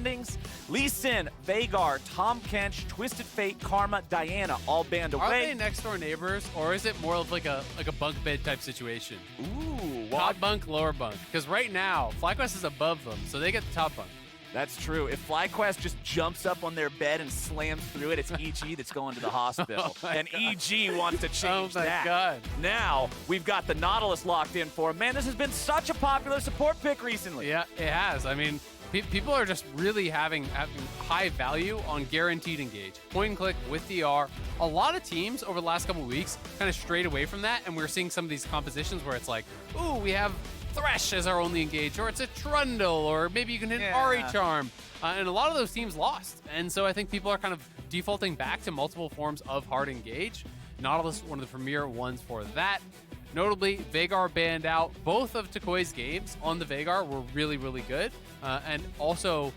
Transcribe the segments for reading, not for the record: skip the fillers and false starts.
surroundings. Lee Sin, Veigar, Tahm Kench, Twisted Fate, Karma, Diana all banned away. Are they next door neighbors, or is it more of like a bunk bed type situation? Ooh, Top bunk, lower bunk. Because right now, FlyQuest is above them, so they get the top bunk. That's true. If FlyQuest just jumps up on their bed and slams through it, it's EG that's going to the hospital. And EG wants to change that. God. Now, we've got the Nautilus locked in for him. Man, this has been such a popular support pick recently. Yeah, it has. I mean, people are just really having high value on guaranteed engage. Point and click with DR. A lot of teams over the last couple of weeks kind of strayed away from that, and we're seeing some of these compositions where it's like, ooh, we have Thresh as our only engage, or it's a Trundle, or maybe you can hit Ahri Charm. And a lot of those teams lost. And so I think people are kind of defaulting back to multiple forms of hard engage. Nautilus, one of the premier ones for that. Notably, Veigar banned out. Both of toucouille's games on the Veigar were really, really good. And also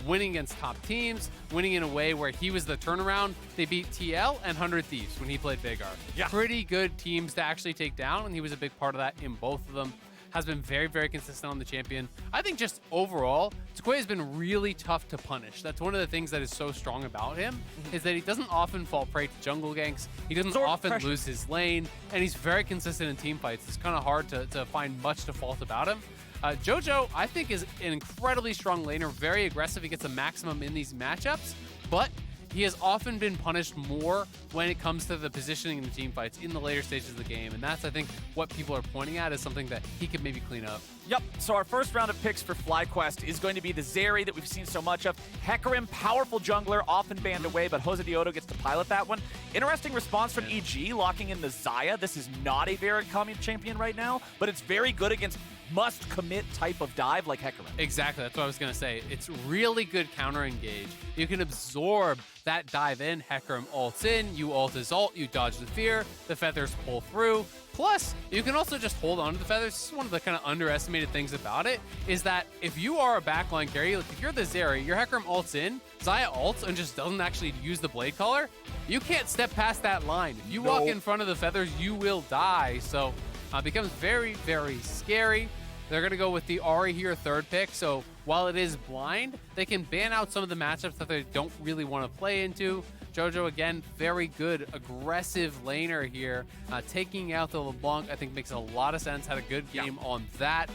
winning against top teams, winning in a way where he was the turnaround. They beat TL and 100 Thieves when he played Veigar. Yeah. Pretty good teams to actually take down, and he was a big part of that in both of them. Has been very, very consistent on the champion. I think just overall, toucouille has been really tough to punish. That's one of the things that is so strong about him, is that he doesn't often fall prey to jungle ganks. He doesn't often lose his lane, and he's very consistent in team fights. It's kind of hard to find much to fault about him. Jojo, I think, is an incredibly strong laner, very aggressive. He gets the maximum in these matchups, but he has often been punished more when it comes to the positioning in the team fights in the later stages of the game. And that's, I think, what people are pointing at as something that he could maybe clean up. Yep, so our first round of picks for FlyQuest is going to be the Zeri that we've seen so much of. Hecarim, powerful jungler, often banned away, but JoseDeodo gets to pilot that one. Interesting response from EG, locking in the Xayah. This is not a very common champion right now, but it's very good against must-commit type of dive like Hecarim. Exactly, that's what I was going to say. It's really good counter-engage. You can absorb that dive in. Hecarim ults in, you ult his ult, you dodge the fear, the feathers pull through. Plus, you can also just hold on to the feathers. This is one of the kind of underestimated things about it, is that if you are a backline carry, like if you're the Zeri, your Hecarim ults in, Xayah ults and just doesn't actually use the blade collar, you can't step past that line. If you walk in front of the feathers, you will die. So it becomes very, very scary. They're going to go with the Ahri here, third pick. So while it is blind, they can ban out some of the matchups that they don't really want to play into. Jojo, again, very good, aggressive laner here. Taking out the LeBlanc, I think, makes a lot of sense. Had a good game on that.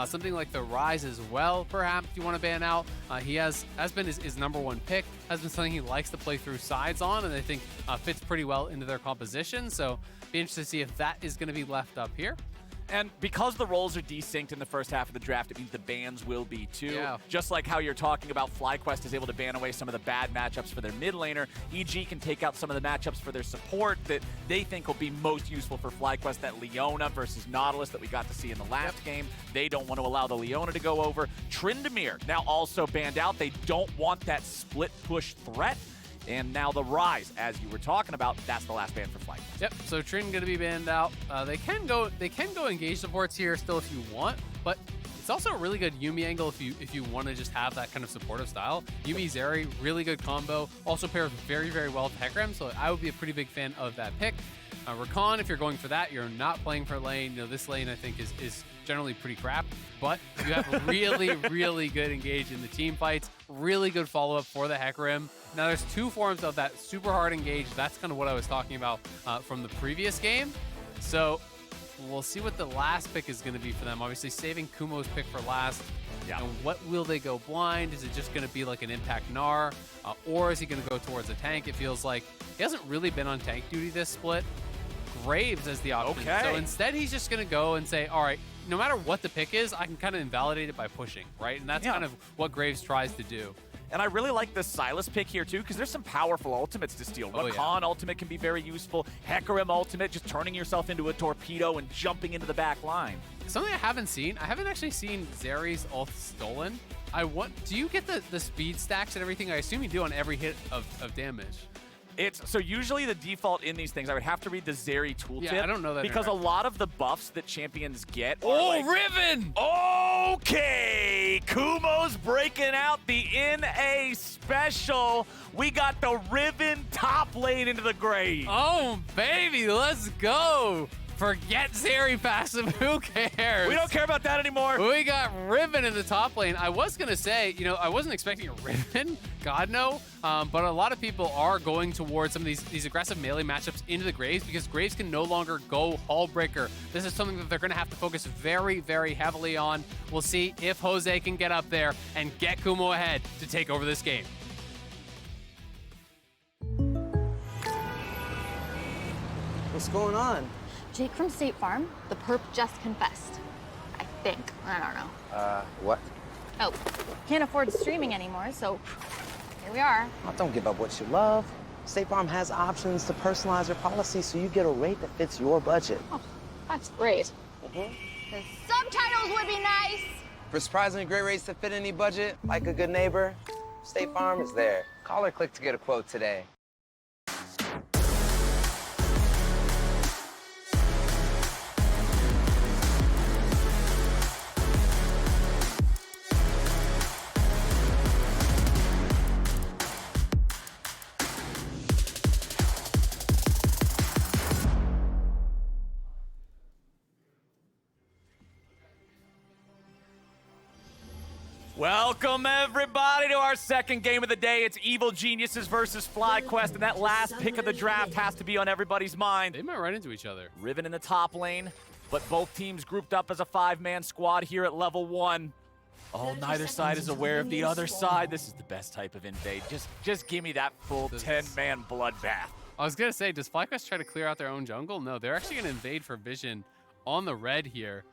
Something like the Rise as well, perhaps, you want to ban out. He has been his number one pick, has been something he likes to play through sides on, and I think fits pretty well into their composition. So be interested to see if that is going to be left up here. And because the roles are desynced in the first half of the draft, it means the bans will be too. Yeah. Just like how you're talking about FlyQuest is able to ban away some of the bad matchups for their mid laner, EG can take out some of the matchups for their support that they think will be most useful for FlyQuest. That Leona versus Nautilus that we got to see in the last game. They don't want to allow the Leona to go over. Tryndamere now also banned out. They don't want that split push threat. And now the Rise, as you were talking about, that's the last ban for FlyQuest. Yep, so Trin going to be banned out. They can go engage supports here still if you want, but it's also a really good Yuumi angle if you want to just have that kind of supportive style. Yuumi Zeri, really good combo. Also pairs very, very well with Hecarim, so I would be a pretty big fan of that pick. Rakan, if you're going for that, you're not playing for lane. You know, this lane, I think, is generally pretty crap, but you have really, really good engage in the team fights. Really good follow-up for the Hecarim. Now, there's two forms of that super hard engage. That's kind of what I was talking about from the previous game. So we'll see what the last pick is going to be for them. Obviously, saving Kumo's pick for last. Yeah. And what will they go blind? Is it just going to be like an impact Gnar? Or is he going to go towards a tank? It feels like he hasn't really been on tank duty this split. Graves as the option. Okay. So instead, he's just going to go and say, all right, no matter what the pick is, I can kind of invalidate it by pushing, right? And that's kind of what Graves tries to do. And I really like the Sylas pick here, too, because there's some powerful ultimates to steal. Rakan ultimate can be very useful. Hecarim ultimate, just turning yourself into a torpedo and jumping into the back line. Something I haven't seen. I haven't actually seen Zeri's ult stolen. Do you get the speed stacks and everything? I assume you do on every hit of damage. So usually the default in these things, I would have to read the Zeri tooltip. Yeah, I don't know that. Because a lot of the buffs that champions get are like, Riven! Okay! Kumo's breaking out the NA special. We got the Riven top lane into the grave. Oh, baby, let's go. Forget Zeri passive. Who cares? We don't care about that anymore. We got Riven in the top lane. I was going to say, you know, I wasn't expecting a Riven. God, no. But a lot of people are going towards some of these aggressive melee matchups into the Graves because Graves can no longer go Hull Breaker. This is something that they're going to have to focus very, very heavily on. We'll see if Jose can get up there and get Kumo ahead to take over this game. What's going on? Jake from State Farm, the perp just confessed. I think. I don't know. What? Oh, can't afford streaming anymore, so here we are. Oh, don't give up what you love. State Farm has options to personalize your policy so you get a rate that fits your budget. Oh, that's great. The subtitles would be nice. For surprisingly great rates that fit any budget, like a good neighbor, State Farm is there. Call or click to get a quote today. Welcome, everybody, to our second game of the day. It's Evil Geniuses versus FlyQuest, and that last pick of the draft has to be on everybody's mind. They might run into each other. Riven in the top lane, but both teams grouped up as a 5-man squad here at level 1. Oh, neither side is aware of the other side. This is the best type of invade. Just give me that full 10-man bloodbath. I was going to say, does FlyQuest try to clear out their own jungle? No, they're actually going to invade for vision on the red here.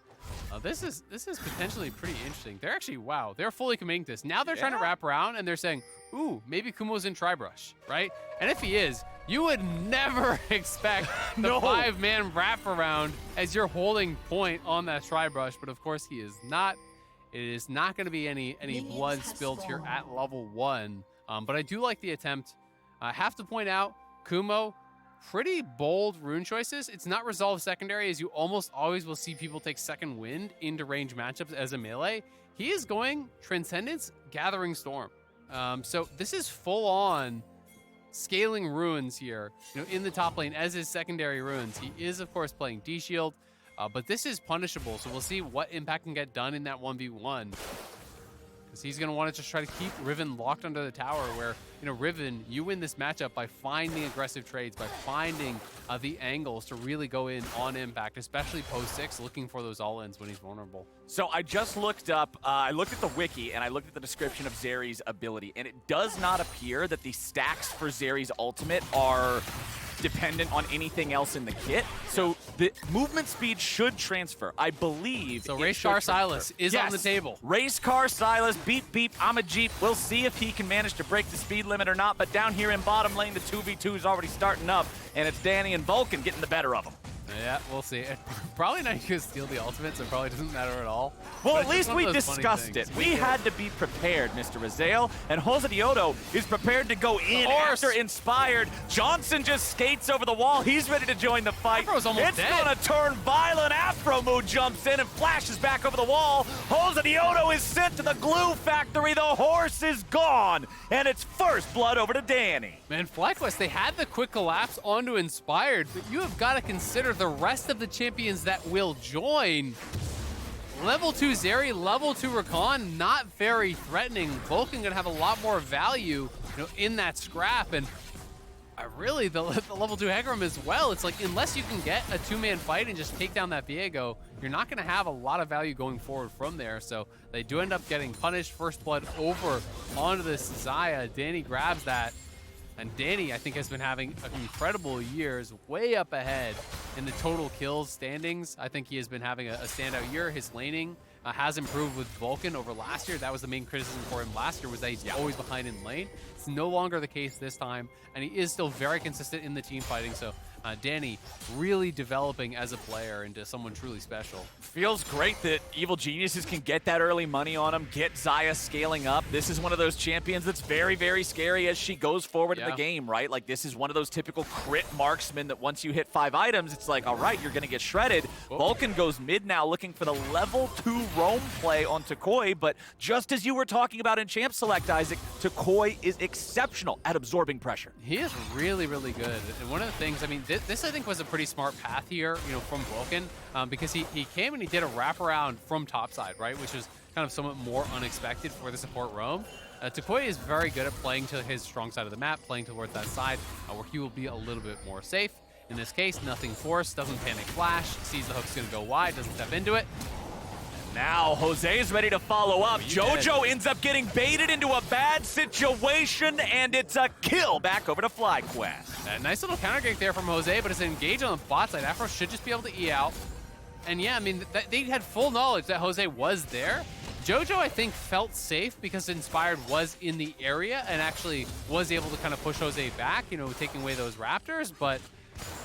This is potentially pretty interesting. They're actually, wow, they're fully committing to this. Now they're trying to wrap around and they're saying, ooh, maybe Kumo's in Tribrush, right? And if he is, you would never expect the 5-man wrap around as you're holding point on that Tribrush, but of course he is not. It is not going to be any blood spilled here at level 1. But I do like the attempt. I have to point out, Kumo, pretty bold rune choices. It's not resolve secondary, as you almost always will see people take second wind into range matchups as a melee. He is going Transcendence, Gathering Storm. So this is full on scaling runes here, in the top lane as his secondary runes. He is of course playing D Shield, but this is punishable. So we'll see what impact can get done in that 1v1. Because he's going to want to just try to keep Riven locked under the tower where, Riven, you win this matchup by finding aggressive trades, by finding the angles to really go in on impact, especially post 6, looking for those all-ins when he's vulnerable. So I just looked up, I looked at the wiki and I looked at the description of Zeri's ability, and it does not appear that the stacks for Zeri's ultimate are dependent on anything else in the kit. So the movement speed should transfer, I believe. So Race Car Sylas is on the table. Race Car Sylas, beep, beep, I'm a Jeep. We'll see if he can manage to break the speed limit or not, but down here in bottom lane, the 2v2 is already starting up, and it's Danny and Vulcan getting the better of him. Yeah, we'll see. Probably not going to steal the ultimate, so it probably doesn't matter at all. Well, at least we discussed it. We had to be prepared, Mr. Azael, and JoseDeodo is prepared to go in after Inspired. Johnsun just skates over the wall. He's ready to join the fight. Afro's almost dead. It's going to turn violent. Aphromoo jumps in and flashes back over the wall. JoseDeodo is sent to the glue factory. The horse is gone, and it's first blood over to Danny. Man, FlyQuest, they had the quick collapse onto Inspired, but you have got to consider the rest of the champions that will join. Level 2 Zeri, level 2 Rakan, not very threatening. Vulcan gonna have a lot more value, in that scrap, and really the level 2 Hecarim as well. It's like, unless you can get a 2-man fight and just take down that Viego, you're not gonna have a lot of value going forward from there. So they do end up getting punished. First blood over onto this Xayah. Danny grabs that. And Danny, I think, has been having an incredible year, is way up ahead in the total kills standings. I think he has been having a standout year. His laning has improved with Vulcan over last year. That was the main criticism for him last year, was that he's always behind in lane. It's no longer the case this time, and he is still very consistent in the team fighting. So Danny really developing as a player into someone truly special. Feels great that Evil Geniuses can get that early money on him, get Xayah scaling up. This is one of those champions that's very, very scary as she goes forward in the game, right? Like, this is one of those typical crit marksmen that once you hit 5 items, it's like, all right, you're going to get shredded. Vulcan goes mid now looking for the level 2 roam play on toucouille, but just as you were talking about in Champ Select, Isaac, toucouille is exceptional at absorbing pressure. He is really, really good. And one of the things, I mean, this I think was a pretty smart path here, from Vulcan, because he came and he did a wraparound from topside, right, which is kind of somewhat more unexpected for the support roam. toucouille is very good at playing to his strong side of the map, playing towards that side where he will be a little bit more safe. In this case, nothing forced, doesn't panic flash, sees the hook's gonna go wide, doesn't step into it. Now Jose's ready to follow up. Jojo ends up getting baited into a bad situation, and it's a kill back over to FlyQuest. A nice little counter gank there from Jose, but it's engaged on the bot side. Aphro should just be able to E out. And yeah, I mean, they had full knowledge that Jose was there. Jojo, I think, felt safe because Inspired was in the area and actually was able to kind of push Jose back, taking away those Raptors, but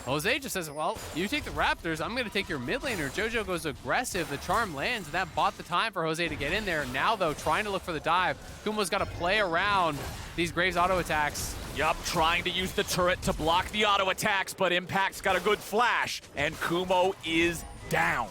Jose just says, well, you take the Raptors, I'm going to take your mid laner. Jojo goes aggressive, the charm lands, and that bought the time for Jose to get in there. Now, though, trying to look for the dive. Kumo's got to play around these Graves auto attacks. Yup, trying to use the turret to block the auto attacks, but Impact's got a good flash, and Kumo is down.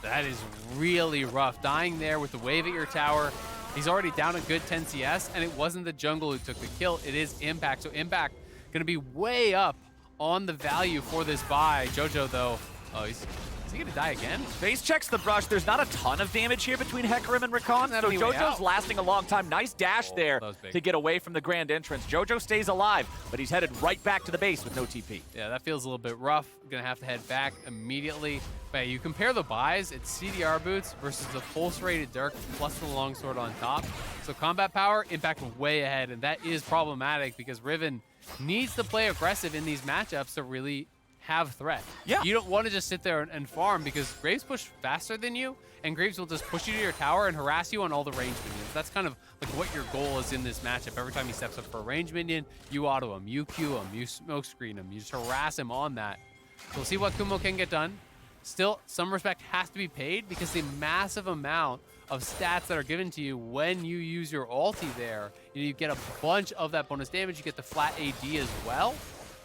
That is really rough. Dying there with the wave at your tower. He's already down a good 10 CS, and it wasn't the jungle who took the kill. It is Impact. So Impact going to be way up on the value for this buy. Jojo, though, is he going to die again? Face checks the brush. There's not a ton of damage here between Hecarim and Rakan, so Jojo's lasting a long time. Nice dash there to get away from the grand entrance. Jojo stays alive, but he's headed right back to the base with no TP. Yeah, that feels a little bit rough. Going to have to head back immediately. But you compare the buys, it's CDR boots versus the pulse-rated Dirk plus the longsword on top. So combat power, Impact way ahead, and that is problematic because Riven needs to play aggressive in these matchups to really have threat. Yeah. You don't want to just sit there and farm because Graves push faster than you, and Graves will just push you to your tower and harass you on all the range minions. That's kind of like what your goal is in this matchup. Every time he steps up for a range minion, you auto him, you Q him, you smoke screen him, you just harass him on that. So we'll see what Kumo can get done. Still, some respect has to be paid because the massive amount of stats that are given to you when you use your ulti there, you get a bunch of that bonus damage. You get the flat AD as well.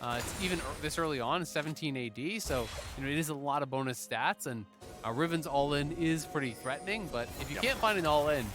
It's even this early on, 17 AD, so it is a lot of bonus stats, and Riven's all-in is pretty threatening, but if you can't find an all-in,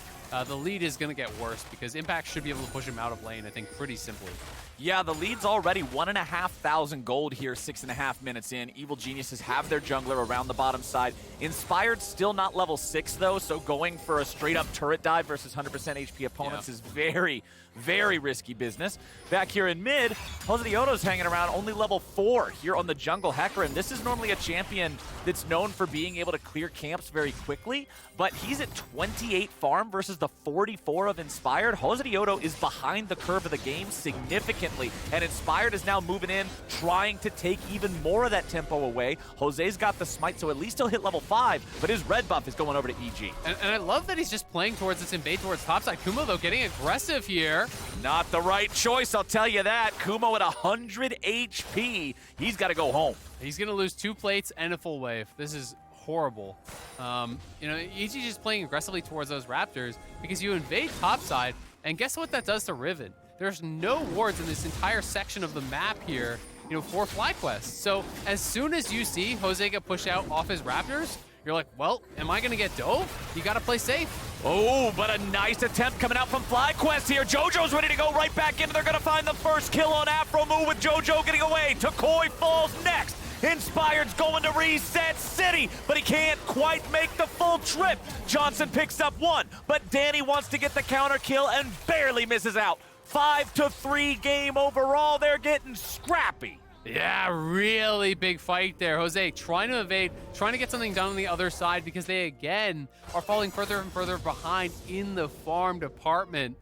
the lead is going to get worse because Impact should be able to push him out of lane, I think, pretty simply. Yeah, the lead's already 1,500 gold here, 6.5 minutes in. Evil Geniuses have their jungler around the bottom side. Inspired still not level 6, though, so going for a straight-up turret dive versus 100% HP opponents is very, very risky business. Back here in mid, JoseDeodo's hanging around, only level 4 here on the jungle Hecarim. This is normally a champion that's known for being able to clear camps very quickly, but he's at 28 farm versus the 44 of Inspired. JoseDeodo is behind the curve of the game significantly, and Inspired is now moving in, trying to take even more of that tempo away. Jose's got the smite, so at least he'll hit level 5, but his red buff is going over to EG. And I love that he's just playing towards this invade towards topside. Kumo, though, getting aggressive here. Not the right choice, I'll tell you that. Kumo at 100 HP. He's got to go home. He's going to lose 2 plates and a full wave. This is horrible. EG just playing aggressively towards those Raptors because you invade topside, and guess what that does to Riven? There's no wards in this entire section of the map here, for FlyQuest. So as soon as you see Jose get pushed out off his Raptors, you're like, well, am I going to get dove? You got to play safe. Oh, but a nice attempt coming out from FlyQuest here. Jojo's ready to go right back in. They're going to find the first kill on Aphromoo with Jojo getting away. toucouille falls next. Inspired's going to reset City, but he can't quite make the full trip. Johnsun picks up 1, but Danny wants to get the counter kill and barely misses out. 5-3 game overall. They're getting scrappy. Yeah, really big fight there. Jose trying to evade, trying to get something done on the other side because they, again, are falling further and further behind in the farm department.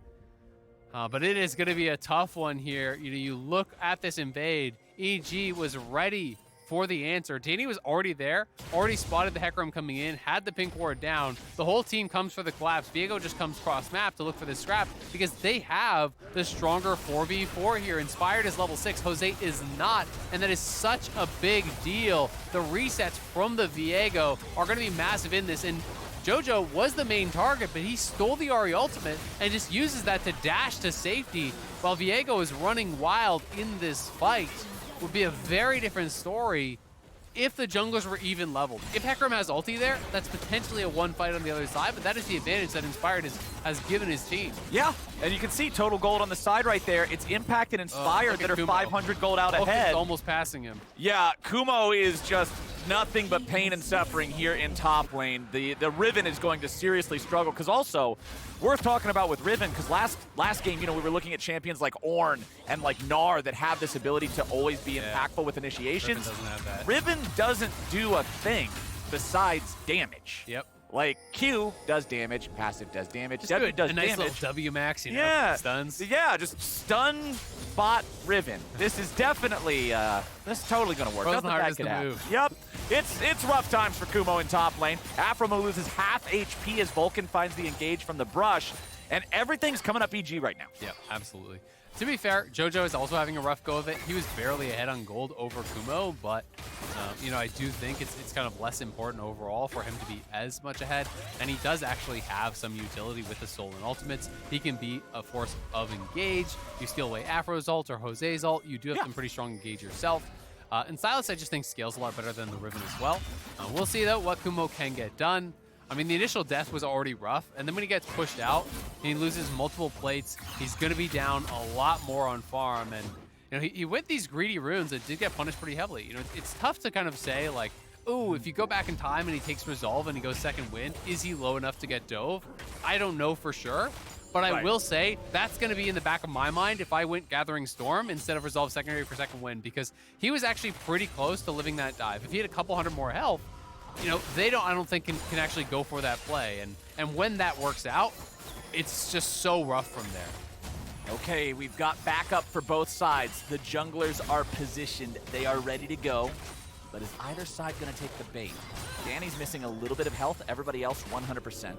But it is going to be a tough one here. You look at this invade. EG was ready for the answer. Danny was already there, already spotted the Hecarim coming in, had the pink ward down. The whole team comes for the collapse. Viego just comes cross map to look for this scrap because they have the stronger 4v4 here. Inspired is level 6, Jose is not, and that is such a big deal. The resets from the Viego are going to be massive in this, and Jojo was the main target, but he stole the Ahri ultimate and just uses that to dash to safety while Viego is running wild in this fight. Would be a very different story. if the junglers were even leveled. If Hecarim has ulti there, that's potentially a one fight on the other side, but that is the advantage that Inspired has given his team. Yeah, and you can see total gold on the side right there. It's Impact and Inspired that are Kumo. 500 gold out ahead. Almost passing him. Yeah, Kumo is just nothing but pain and suffering here in top lane. The Riven is going to seriously struggle, because also, worth talking about with Riven, because last game, you know, we were looking at champions like Ornn and like Gnar that have this ability to always be impactful with initiations. Riven doesn't have that. Riven doesn't do a thing besides damage. Yep. Like, Q does damage, passive does damage, W does a nice damage. little W max, you know, Yeah, stuns. Yeah, just stun bot Riven. This is definitely, this is totally gonna work. Frozen Nothing Heart bad is could the happen. move. Yep, it's rough times for Kumo in top lane. Aphromoo loses half HP as Vulcan finds the engage from the brush, and everything's coming up EG right now. Yeah, absolutely. To be fair, Jojo is also having a rough go of it. He was barely ahead on gold over Kumo, but you know, I do think it's kind of less important overall for him to be as much ahead, and he does actually have some utility with the Soul and ultimates. He can be a force of engage. You steal away Afro's ult or Jose's ult. You do have some pretty strong engage yourself. And Sylas, I just think, scales a lot better than the Riven as well. We'll see, though, what Kumo can get done. I mean, the initial death was already rough, and then when he gets pushed out, and he loses multiple plates, he's going to be down a lot more on farm, and you know, he went these greedy runes that did get punished pretty heavily. You know, it's tough to kind of say, like, ooh, if you go back in time and he takes Resolve and he goes second wind, is he low enough to get dove? I don't know for sure, but I will say that's going to be in the back of my mind if I went Gathering Storm instead of Resolve secondary for second wind, because he was actually pretty close to living that dive. If he had a couple hundred more health, you know, I don't think can actually go for that play. And when that works out, it's just so rough from there. Okay, we've got backup for both sides. The junglers are positioned. They are ready to go. But is either side going to take the bait? Danny's missing a little bit of health. Everybody else 100%.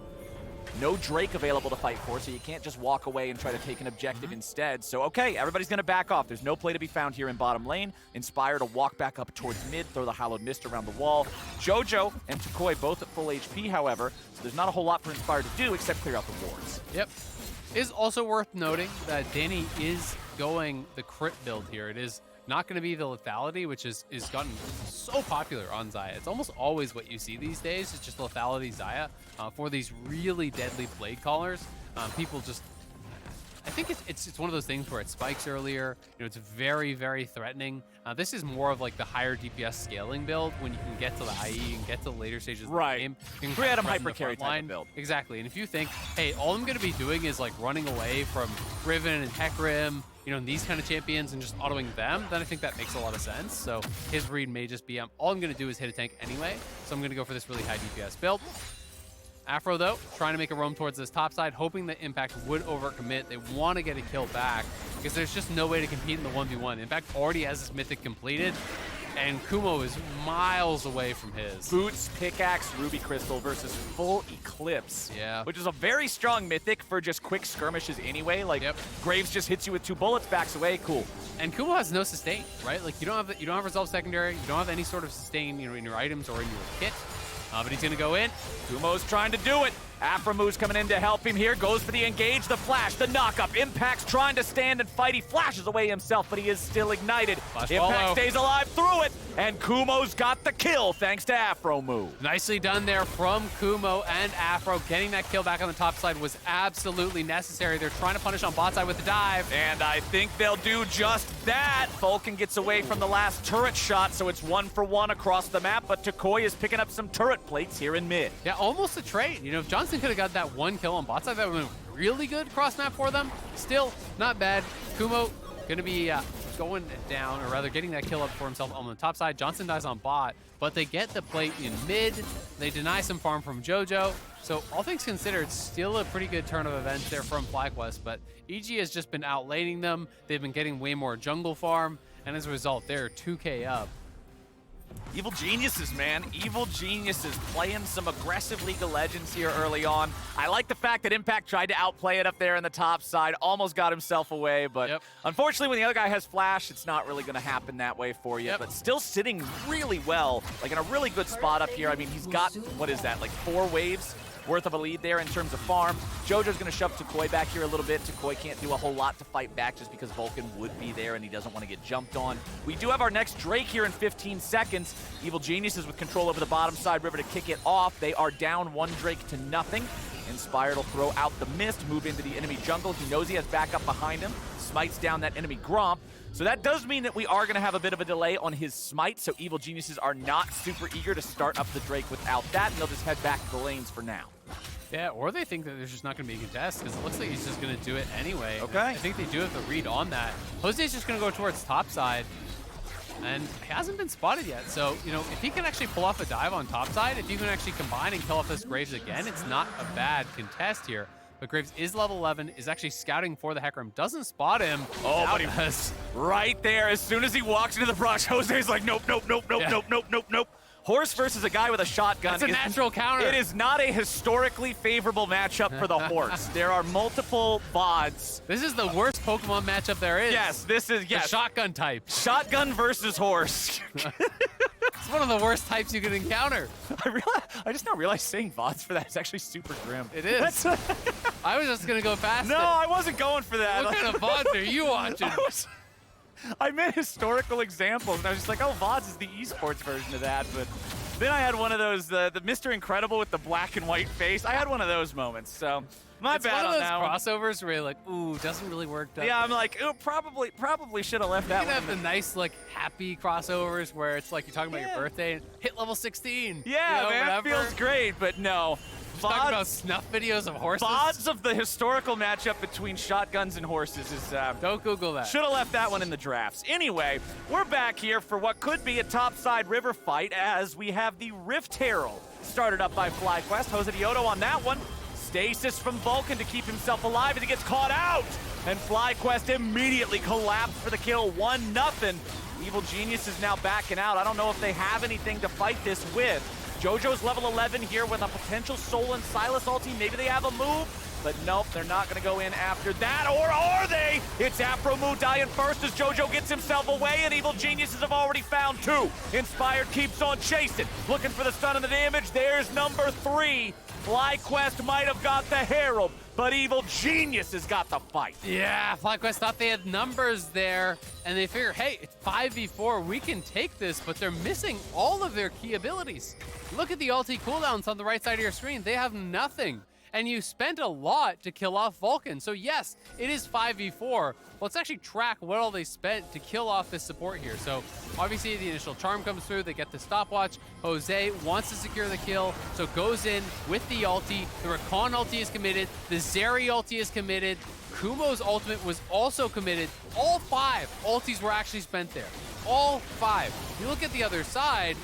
No Drake available to fight for, so you can't just walk away and try to take an objective instead. So, okay, everybody's going to back off. There's no play to be found here in bottom lane. Inspire to walk back up towards mid, throw the Hallowed Mist around the wall. Jojo and toucouille both at full HP, however, so there's not a whole lot for Inspire to do except clear out the wards. Yep. It is also worth noting that Danny is going the crit build here. It is not going to be the lethality, which is gotten so popular on Xayah. It's almost always what you see these days. It's just lethality Xayah for these really deadly blade callers. People just, I think it's one of those things where it spikes earlier. You know, it's very, very threatening. This is more of like the higher DPS scaling build when you can get to the IE and get to the later stages of the game. You can Random press in the hyper carry front type line. of build. Exactly. And if you think, hey, all I'm going to be doing is like running away from Riven and Hecarim, you know, and these kind of champions and just autoing them, then I think that makes a lot of sense. So his read may just be, all I'm going to do is hit a tank anyway. So I'm going to go for this really high DPS build. Aphro, though, trying to make a roam towards this top side, hoping that Impact would overcommit. They want to get a kill back because there's just no way to compete in the 1v1. Impact already has this mythic completed, and Kumo is miles away from his. Boots, pickaxe, ruby crystal versus full eclipse. Yeah. Which is a very strong mythic for just quick skirmishes anyway. Like, Graves just hits you with 2 bullets, backs away, cool. And Kumo has no sustain, right? Like, you don't have Resolve secondary, you don't have any sort of sustain, you know, in your items or in your kit. But he's going to go in. Kumo's trying to do it. Aphromoo coming in to help him here. Goes for the engage, the flash, the knock-up. Impact's trying to stand and fight. He flashes away himself, but he is still ignited. Impact stays alive through it, and Kumo's got the kill thanks to Aphromoo. Nicely done there from Kumo and Aphro. Getting that kill back on the top side was absolutely necessary. They're trying to punish on bot side with the dive. And I think they'll do just that. Vulcan gets away from the last turret shot, so it's 1-for-1 across the map, but toucouille is picking up some turret plates here in mid. Yeah, almost a trade. You know, if Johnsun could have got that 1 kill on bot side, that would have been really good cross map for them. Still, not bad. Kumo going to be going down, or rather getting that kill up for himself on the top side. Johnsun dies on bot, but they get the plate in mid. They deny some farm from Jojo. So all things considered, still a pretty good turn of events there from FlyQuest, but EG has just been outlaning them. They've been getting way more jungle farm, and as a result, they're 2K up. Evil geniuses, man. Evil geniuses playing some aggressive League of Legends here early on. I like the fact that Impact tried to outplay it up there in the top side, almost got himself away, but unfortunately when the other guy has flash, it's not really going to happen that way for you, but still sitting really well, like in a really good spot up here. I mean, he's got, what is that, like 4 waves worth of a lead there in terms of farm. Jojo's going to shove toucouille back here a little bit. toucouille can't do a whole lot to fight back just because Vulcan would be there and he doesn't want to get jumped on. We do have our next Drake here in 15 seconds. Evil Geniuses with control over the bottom side. River to kick it off. They are down 1 Drake to nothing. Inspired will throw out the mist, move into the enemy jungle. He knows he has backup behind him. Smites down that enemy Gromp. So that does mean that we are going to have a bit of a delay on his smite, so Evil Geniuses are not super eager to start up the Drake without that, and they'll just head back to the lanes for now. Yeah, or they think that there's just not going to be a contest, because it looks like he's just going to do it anyway. Okay. I think they do have the read on that. Jose's just going to go towards top side, and he hasn't been spotted yet. So, you know, if he can actually pull off a dive on top side, if you can actually combine and kill off this Graves again, it's not a bad contest here. But Graves is level 11, is actually scouting for the Hecarim, doesn't spot him. Oh, but he was right there. As soon as he walks into the brush, Jose's like, nope, nope, nope, nope, nope, nope, nope, nope. Horse versus a guy with a shotgun. It's a natural counter. It is not a historically favorable matchup for the horse. There are multiple VODs. This is the worst Pokemon matchup there is. Yes, this is, yes. The shotgun type. Shotgun versus horse. It's one of the worst types you can encounter. I just now realized saying VODs for that is actually super grim. It is. I was just going to go past No, I wasn't going for that. What kind of VODs are you watching? I meant historical examples, and I was just like, oh, VODs is the eSports version of that, but then I had one of those, the Mr. Incredible with the black and white face. I had one of those moments, so my bad on that one. It's one of those crossovers where you're like, ooh, doesn't really work. Yeah, I'm like, ooh, probably should have left that one. You can have the nice, like, happy crossovers where it's like you're talking about your birthday and hit level 16. Yeah, you know, man, whatever. feels great, but no. Talking about snuff videos of horses. VODs of the historical matchup between shotguns and horses is... Don't Google that. Should have left that one in the drafts. Anyway, we're back here for what could be a topside river fight as we have the Rift Herald started up by FlyQuest. JoseDeodo on that one. Stasis from Vulcan to keep himself alive as he gets caught out. And FlyQuest immediately collapsed for the kill, 1-0. Evil Genius is now backing out. I don't know if they have anything to fight this with. Jojo's level 11 here with a potential Soul and Sylas ulti. Maybe they have a move, but nope, they're not going to go in after that, or are they? It's Aphromoo dying first as Jojo gets himself away, and Evil Geniuses have already found 2. Inspired keeps on chasing, looking for the stun and the damage. There's number 3. FlyQuest might have got the Herald, but Evil Genius has got the fight. Yeah, FlyQuest thought they had numbers there, and they figure, hey, it's 5v4, we can take this, but they're missing all of their key abilities. Look at the ulti cooldowns on the right side of your screen. They have nothing. And you spent a lot to kill off Vulcan. So yes, it is 5v4. Let's actually track what all they spent to kill off this support here. So obviously the initial charm comes through, they get the stopwatch. Jose wants to secure the kill, so goes in with the ulti. The Rakan ulti is committed, the Zeri ulti is committed, Kumo's ultimate was also committed. All 5 ultis were actually spent there. All 5. You look at the other side,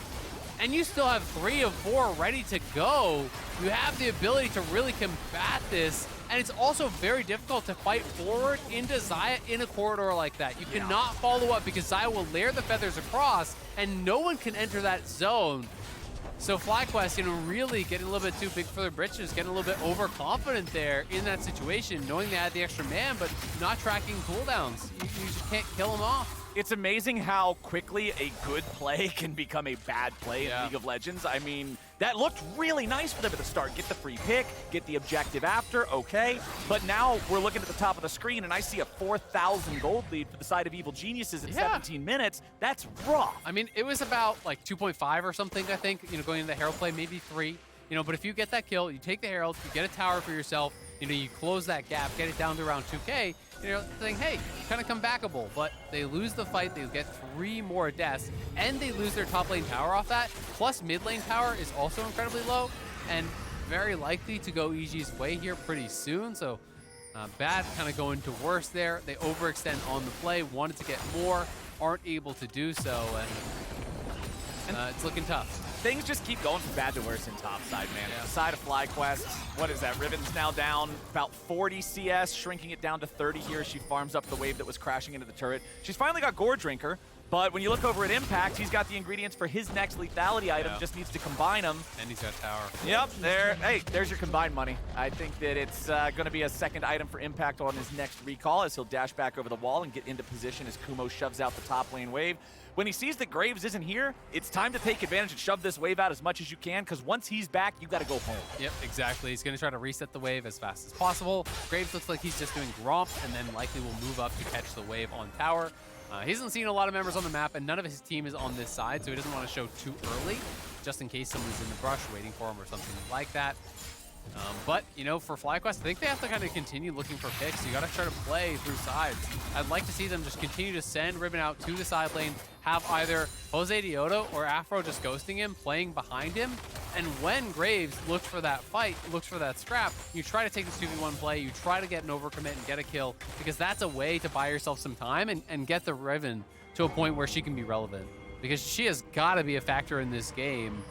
and you still have 3 of 4 ready to go. You have the ability to really combat this, and it's also very difficult to fight forward into Xayah in a corridor like that. You cannot follow up because Xayah will layer the feathers across, and no one can enter that zone. So FlyQuest, you know, really getting a little bit too big for their britches, getting a little bit overconfident there in that situation, knowing they had the extra man, but not tracking cooldowns. You just can't kill them off. It's amazing how quickly a good play can become a bad play in League of Legends. I mean, that looked really nice for them at the start. Get the free pick, get the objective after, okay. But now we're looking at the top of the screen and I see a 4,000 gold lead for the side of Evil Geniuses in 17 minutes. That's rough. I mean, it was about like 2.5 or something, I think, you know, going into the Herald play, maybe 3. You know, but if you get that kill, you take the Herald, you get a tower for yourself, you know, you close that gap, get it down to around 2K, you know, saying, hey, kind of come backable. But they lose the fight, they get 3 more deaths, and they lose their top lane tower off that. Plus, mid lane tower is also incredibly low, and very likely to go EG's way here pretty soon. So bad kind of going to worse there. They overextend on the play, wanted to get more, aren't able to do so, and it's looking tough. Things just keep going from bad to worse in topside, man. The side of FlyQuest, what is that? Riven's now down about 40 CS, shrinking it down to 30 here. She farms up the wave that was crashing into the turret. She's finally got Gore Drinker, but when you look over at Impact, he's got the ingredients for his next lethality item, just needs to combine them. And he's got tower. Yep, there. Hey, there's your combined money. I think that it's going to be a second item for Impact on his next recall as he'll dash back over the wall and get into position as Kumo shoves out the top lane wave. when he sees that Graves isn't here, it's time to take advantage and shove this wave out as much as you can, because once he's back, you got to go home. Yep, exactly. He's going to try to reset the wave as fast as possible. Graves looks like he's just doing Gromp, and then likely will move up to catch the wave on tower. He hasn't seen a lot of members on the map, and none of his team is on this side, so he doesn't want to show too early, just in case someone's in the brush waiting for him or something like that. But, you know, for FlyQuest, I think they have to kind of continue looking for picks. You got to try to play through sides. I'd like to see them just continue to send Riven out to the side lane, have either JoseDeodo or Aphro just ghosting him, playing behind him. And when Graves looks for that fight, looks for that scrap, you try to take the 2v1 play, you try to get an overcommit and get a kill, because that's a way to buy yourself some time and get the Riven to a point where she can be relevant. Because she has got to be a factor in this game,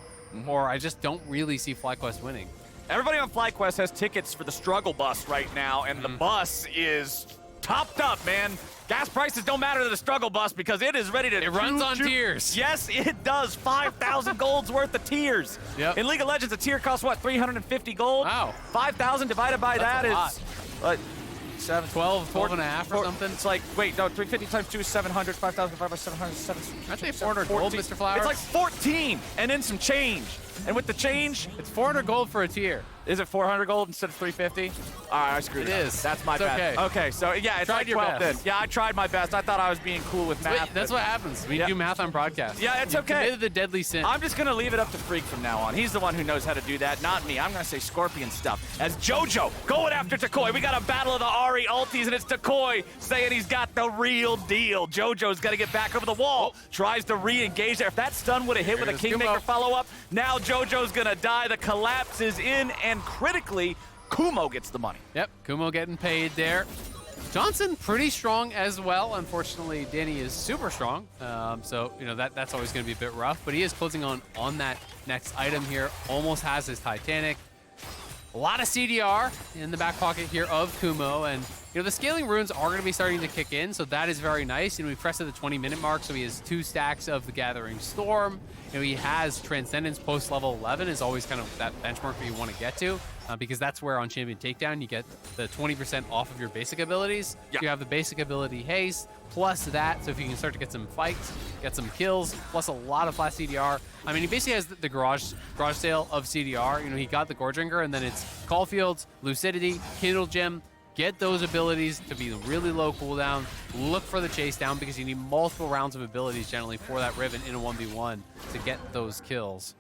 or I just don't really see FlyQuest winning. Everybody on FlyQuest has tickets for the struggle bus right now, and the bus is topped up, man. Gas prices don't matter to the struggle bus because it is ready to... It runs on tiers. Yes, it does. 5,000 gold's worth of tiers. Yep. In League of Legends, a tier costs, what, 350 gold? Wow. 5,000 divided by That's that is... 12 and a half or something? It's like, wait, no, 350 times 2 is 700, 5,000 divided by 700, 7... I'd say 400 gold, Mr. Flowers. It's like 14, and then some change. And with the change... It's 400 gold for a tier. Is it 400 gold instead of 350? All right, I screwed it up. It is. That's my it's bad. Okay, so yeah, it's tried like your 12 then. best. Yeah, I tried my best. I thought I was being cool with math. Wait, that's what happens when you do math on broadcast. Yeah, it's you okay. committed the deadly sin. I'm just going to leave it up to Freak from now on. He's the one who knows how to do that, not me. I'm going to say Scorpion stuff. As Jojo going after toucouille. We got a battle of the Ahri ultis, and it's toucouille saying he's got the real deal. Jojo's got to get back over the wall. Tries to re-engage there. If that stun would have hit with a Kingmaker follow-up, now Jojo's going to die. The collapse is in, and critically, Kumo gets the money. Yep, Kumo getting paid there. Johnsun pretty strong as well. Unfortunately, Danny is super strong. So, you know, that's always going to be a bit rough. But he is closing on that next item here. Almost has his Titanic. A lot of CDR in the back pocket here of Kumo. And, you know, the scaling runes are going to be starting to kick in. So that is very nice. And we pressed at the 20-minute mark. So he has 2 stacks of the Gathering Storm. You know, he has Transcendence post level 11 is always kind of that benchmark that you want to get to. Because that's where on Champion Takedown you get the 20% off of your basic abilities. Yep. You have the basic ability Haste, plus that, so if you can start to get some fights, get some kills, plus a lot of flat CDR. I mean, he basically has the garage sale of CDR. You know, he got the Gore Drinker, and then it's Caulfields, Lucidity, Kindle Gem. Get those abilities to be really low cooldown. Look for the chase down because you need multiple rounds of abilities generally for that Riven in a 1v1 to get those kills.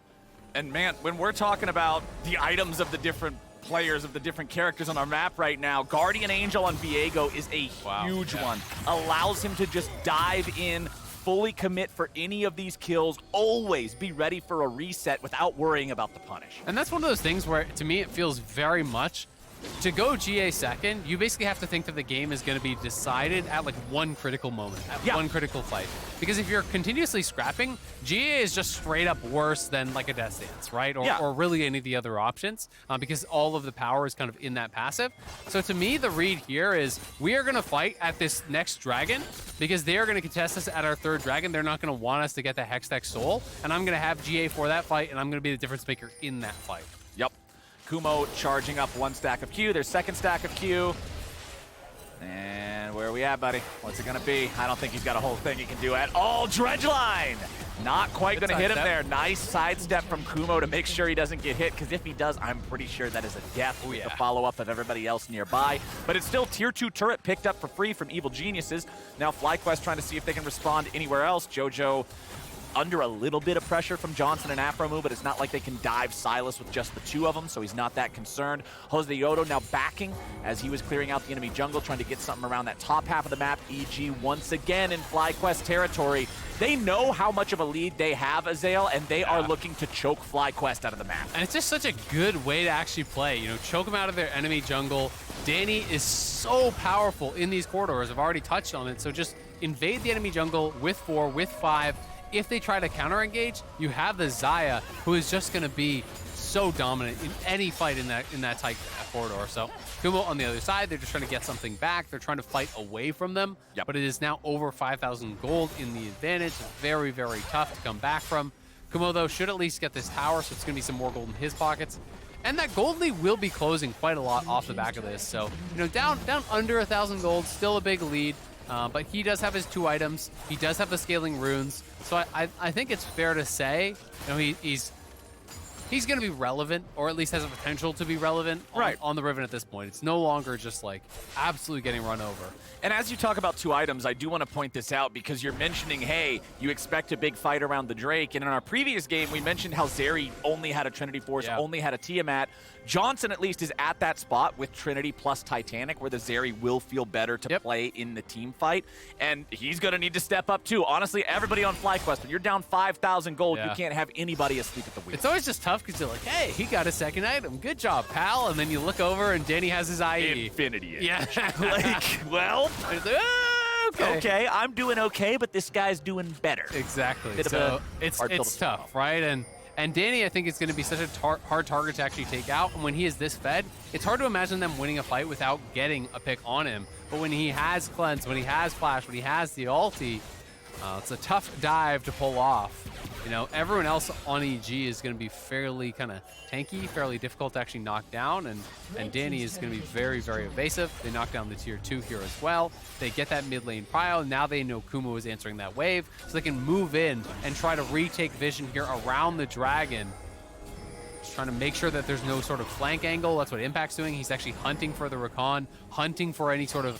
And man, when we're talking about the items of the different players, of the different characters on our map right now, Guardian Angel on Viego is a huge one. Allows him to just dive in, fully commit for any of these kills, always be ready for a reset without worrying about the punish. And that's one of those things where, to me, it feels very much to go GA second, you basically have to think that the game is going to be decided at like one critical moment, at one critical fight. Because if you're continuously scrapping, GA is just straight up worse than like a Death Dance, right? Or really any of the other options, because all of the power is kind of in that passive. So to me, the read here is we are going to fight at this next dragon because they are going to contest us at our 3rd dragon. They're not going to want us to get the Hextech Soul, and I'm going to have GA for that fight, and I'm going to be the difference maker in that fight. Yep. Kumo charging up 1 stack of Q, their 2nd stack of Q. And where are we at, buddy? What's it gonna be? I don't think he's got a whole thing he can do at all. Dredgeline! Not quite gonna hit him there. Nice sidestep from Kumo to make sure he doesn't get hit, because if he does, I'm pretty sure that is a death with the follow-up of everybody else nearby. But it's still tier 2 turret picked up for free from Evil Geniuses. Now FlyQuest trying to see if they can respond anywhere else. Jojo under a little bit of pressure from Johnsun and Aphromoo, but it's not like they can dive Sylas with just the 2 of them, so he's not that concerned. JoseDeodo now backing as he was clearing out the enemy jungle, trying to get something around that top half of the map. EG once again in FlyQuest territory. They know how much of a lead they have, Azael, and they are looking to choke FlyQuest out of the map. And it's just such a good way to actually play. You know, choke them out of their enemy jungle. Danny is so powerful in these corridors. I've already touched on it, so just invade the enemy jungle with 4, with 5. If they try to counter-engage, you have the Xayah, who is just going to be so dominant in any fight in that tight corridor. So Kumo on the other side, they're just trying to get something back. They're trying to fight away from them, but it is now over 5,000 gold in the advantage. Very, very tough to come back from. Kumo, though, should at least get this tower, so it's going to be some more gold in his pockets. And that gold lead will be closing quite a lot off the back of this. So, you know, down under 1,000 gold, still a big lead. but he does have his 2 items. He does have the scaling runes. So I think it's fair to say, he's going to be relevant, or at least has a potential to be relevant on the Riven at this point. It's no longer just like absolutely getting run over. And as you talk about 2 items, I do want to point this out because you're mentioning, hey, you expect a big fight around the Drake. And in our previous game, we mentioned how Zeri only had a Trinity Force, only had a Tiamat. Johnsun at least is at that spot with Trinity plus Titanic where the Zeri will feel better to play in the team fight. And he's going to need to step up too. Honestly, everybody on FlyQuest, when you're down 5,000 gold, you can't have anybody asleep at the wheel. It's always just tough because you're like, hey, he got a 2nd item. Good job, pal. And then you look over and Danny has his IE. Infinity. Yeah. Like, well... Okay, I'm doing okay, but this guy's doing better. Exactly. So it's tough, right? And Danny, I think, is going to be such a hard target to actually take out. And when he is this fed, it's hard to imagine them winning a fight without getting a pick on him. But when he has Cleanse, when he has Flash, when he has the ulti, it's a tough dive to pull off. You know, everyone else on EG is going to be fairly kind of tanky, fairly difficult to actually knock down, and Danny is going to be very, very evasive. They knock down the tier 2 here as well. They get that mid lane prio. Now they know Kumo is answering that wave, so they can move in and try to retake vision here around the dragon. Just trying to make sure that there's no sort of flank angle. That's what Impact's doing. He's actually hunting for the Rakan, hunting for any sort of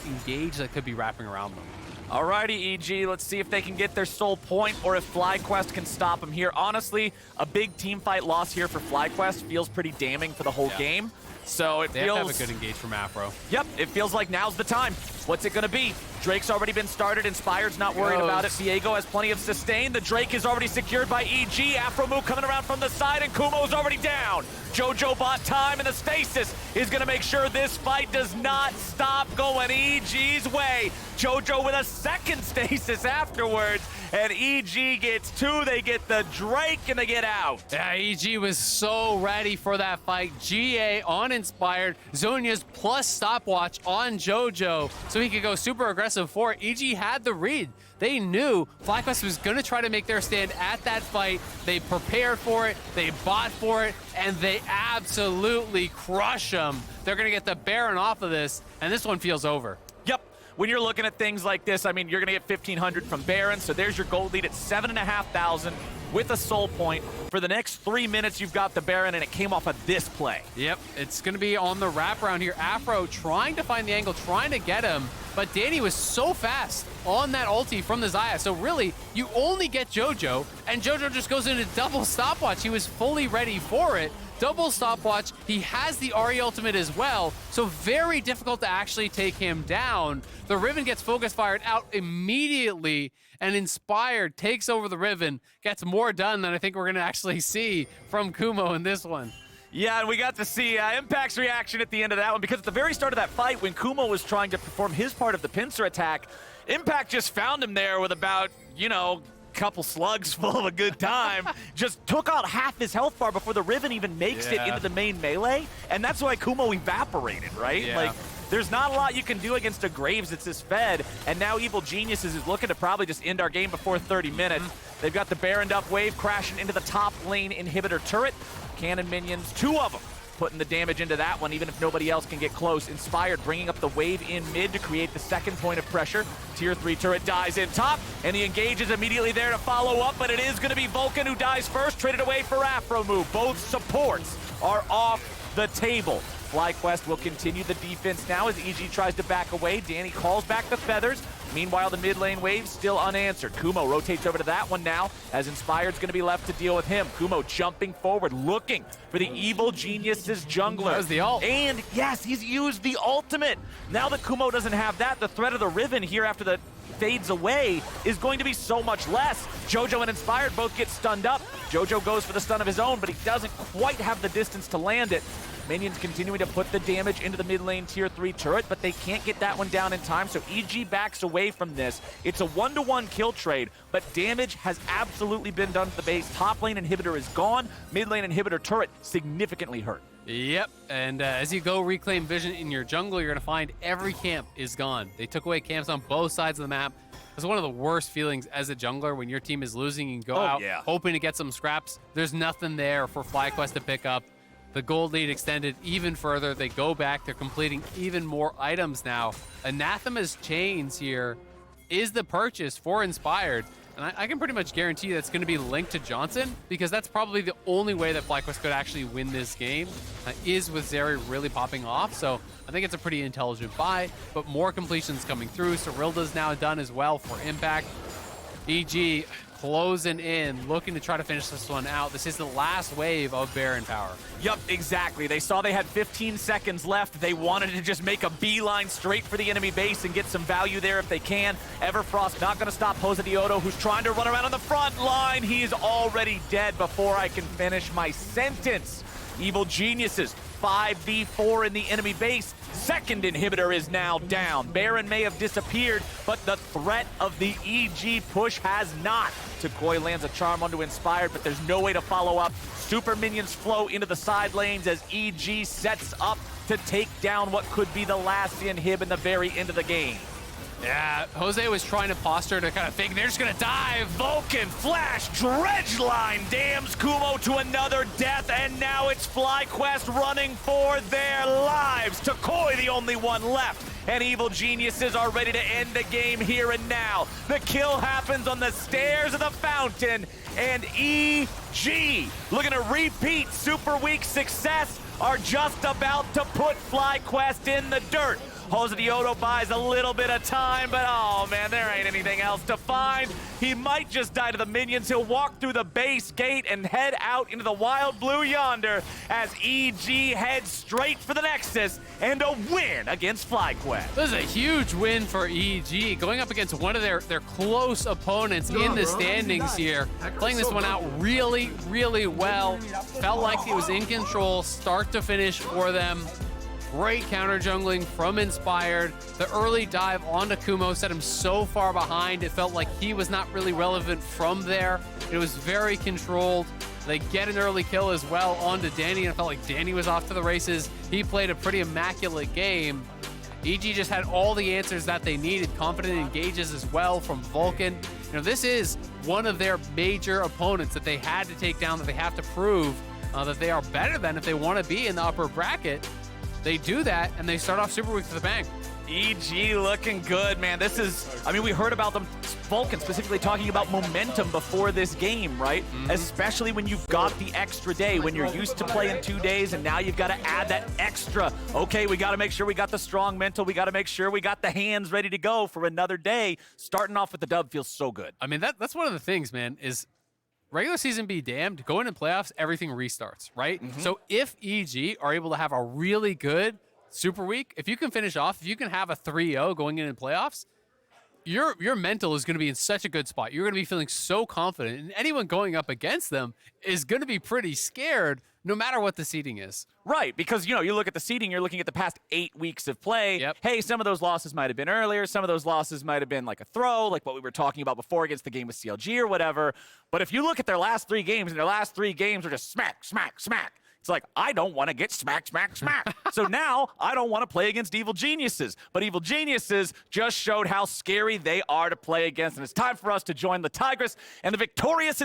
engage that could be wrapping around them. Alrighty, EG, let's see if they can get their soul point or if FlyQuest can stop them here. Honestly, a big team fight loss here for FlyQuest feels pretty damning for the whole game. So it they feels... have to have a good engage from Aphro. Yep, it feels like now's the time. What's it going to be? Drake's already been started. Inspired's not worried about it. Viego has plenty of sustain. The Drake is already secured by EG. Aphromoo coming around from the side, and Kumo's already down. Jojo bought time, and the stasis is going to make sure this fight does not stop going EG's way. Jojo with a 2nd stasis afterwards, and EG gets 2. They get the Drake, and they get out. Yeah, EG was so ready for that fight. GA on Inspired, Zhonya's plus stopwatch on Jojo, so he could go super aggressive for it. EG had the read. They knew FlyQuest was going to try to make their stand at that fight. They prepared for it, they bought for it, and they absolutely crush them. They're going to get the Baron off of this, and this one feels over. Yep. When you're looking at things like this, I mean, you're going to get 1,500 from Baron, so there's your gold lead at 7,500 with a soul point. For the next 3 minutes, you've got the Baron, and it came off of this play. Yep, it's going to be on the wraparound here. Aphro trying to find the angle, trying to get him, but Danny was so fast on that ulti from the Xayah. So really, you only get Jojo, and Jojo just goes into double stopwatch. He was fully ready for it. Double stopwatch. He has the Ahri ultimate as well, so very difficult to actually take him down. The Riven gets focus fired out immediately, and Inspired takes over the Riven, gets more done than I think we're going to actually see from Kumo in this one. Yeah, and we got to see Impact's reaction at the end of that one, because at the very start of that fight, when Kumo was trying to perform his part of the pincer attack, Impact just found him there with about, you know, couple slugs full of a good time, just took out half his health bar before the Riven even makes it into the main melee, and that's why Kumo evaporated, right? Yeah. Like, there's not a lot you can do against a Graves that's this fed, and now Evil Geniuses is looking to probably just end our game before 30 minutes. They've got the Baroned up wave crashing into the top lane inhibitor turret. Cannon minions, 2 of them, putting the damage into that one, even if nobody else can get close. Inspired bringing up the wave in mid to create the 2nd point of pressure. Tier 3 turret dies in top, and he engages immediately there to follow up, but it is going to be Vulcan who dies first, traded away for Aphromoo. Both supports are off the table. FlyQuest will continue the defense now as EG tries to back away. Danny calls back the feathers. Meanwhile, the mid lane wave still unanswered. Kumo rotates over to that one now, as Inspired's going to be left to deal with him. Kumo jumping forward, looking for the Evil Geniuses jungler. That was the ult. And yes, he's used the ultimate. Now that Kumo doesn't have that, the threat of the Riven here after the fades away is going to be so much less. Jojo and Inspired both get stunned up. Jojo goes for the stun of his own, but he doesn't quite have the distance to land it. Minions continuing to put the damage into the mid lane tier 3 turret, but they can't get that one down in time, so EG backs away from this. It's a 1-to-1 kill trade, but damage has absolutely been done to the base. Top lane inhibitor is gone. Mid lane inhibitor turret significantly hurt. Yep, and as you go reclaim vision in your jungle, you're going to find every camp is gone. They took away camps on both sides of the map. It's one of the worst feelings as a jungler when your team is losing and go out hoping to get some scraps. There's nothing there for FlyQuest to pick up. The gold lead extended even further. They go back. They're completing even more items now. Anathema's chains here is the purchase for Inspired. And I can pretty much guarantee that's going to be linked to Johnsun, because that's probably the only way that FlyQuest could actually win this game, is with Zeri really popping off. So I think it's a pretty intelligent buy, but more completions coming through. Cyrilda's now done as well for Impact. EG closing in, looking to try to finish this one out. This is the last wave of Baron power. Yup, exactly. They saw they had 15 seconds left. They wanted to just make a beeline straight for the enemy base and get some value there if they can. Everfrost not going to stop JoseDeodo, who's trying to run around on the front line. He's already dead before I can finish my sentence. Evil Geniuses, 5v4 in the enemy base. Second inhibitor is now down. Baron may have disappeared, but the threat of the EG push has not. toucouille lands a charm onto Inspired, but there's no way to follow up. Super minions flow into the side lanes as EG sets up to take down what could be the last inhib in the very end of the game. Yeah, Jose was trying to posture to kind of think they're just going to dive. Vulcan, Flash, Dredge Line damns Kumo to another death, and now it's FlyQuest running for their lives. toucouille the only one left, and Evil Geniuses are ready to end the game here and now. The kill happens on the stairs of the fountain, and EG, looking to repeat Super Week success, are just about to put FlyQuest in the dirt. JoseDeodo buys a little bit of time, but oh man, there ain't anything else to find. He might just die to the minions. He'll walk through the base gate and head out into the wild blue yonder as EG heads straight for the Nexus and a win against FlyQuest. This is a huge win for EG, going up against one of their close opponents in the standings here. Playing this one out really, really well. Felt like he was in control, start to finish for them. Great counter jungling from Inspired. The early dive onto Kumo set him so far behind, it felt like he was not really relevant from there. It was very controlled. They get an early kill as well onto Danny, and it felt like Danny was off to the races. He played a pretty immaculate game. EG just had all the answers that they needed. Confident engages as well from Vulcan. You know, this is one of their major opponents that they had to take down, that they have to prove that they are better than if they want to be in the upper bracket. They do that, and they start off Super Week to the bang. EG looking good, man. This is, I mean, we heard about them, Vulcan specifically talking about momentum before this game, right? Especially when you've got the extra day, when you're used to playing 2 days, and now you've got to add that extra. Okay, we got to make sure we got the strong mental. We got to make sure we got the hands ready to go for another day. Starting off with the dub feels so good. I mean, that's one of the things, man, is regular season be damned, going into playoffs, everything restarts, right? So if EG are able to have a really good Super Week, if you can finish off, if you can have a 3-0 going into playoffs, your mental is going to be in such a good spot. You're going to be feeling so confident, and anyone going up against them is going to be pretty scared no matter what the seeding is. Right, because, you know, you look at the seeding, you're looking at the past 8 weeks of play. Yep. Hey, some of those losses might have been earlier. Some of those losses might have been like a throw, like what we were talking about before against the game with CLG or whatever. But if you look at their last 3 games, and their last 3 games are just smack, smack, smack. It's like, I don't want to get smack, smack, smack. So now I don't want to play against Evil Geniuses. But Evil Geniuses just showed how scary they are to play against. And it's time for us to join the Tigress and the victorious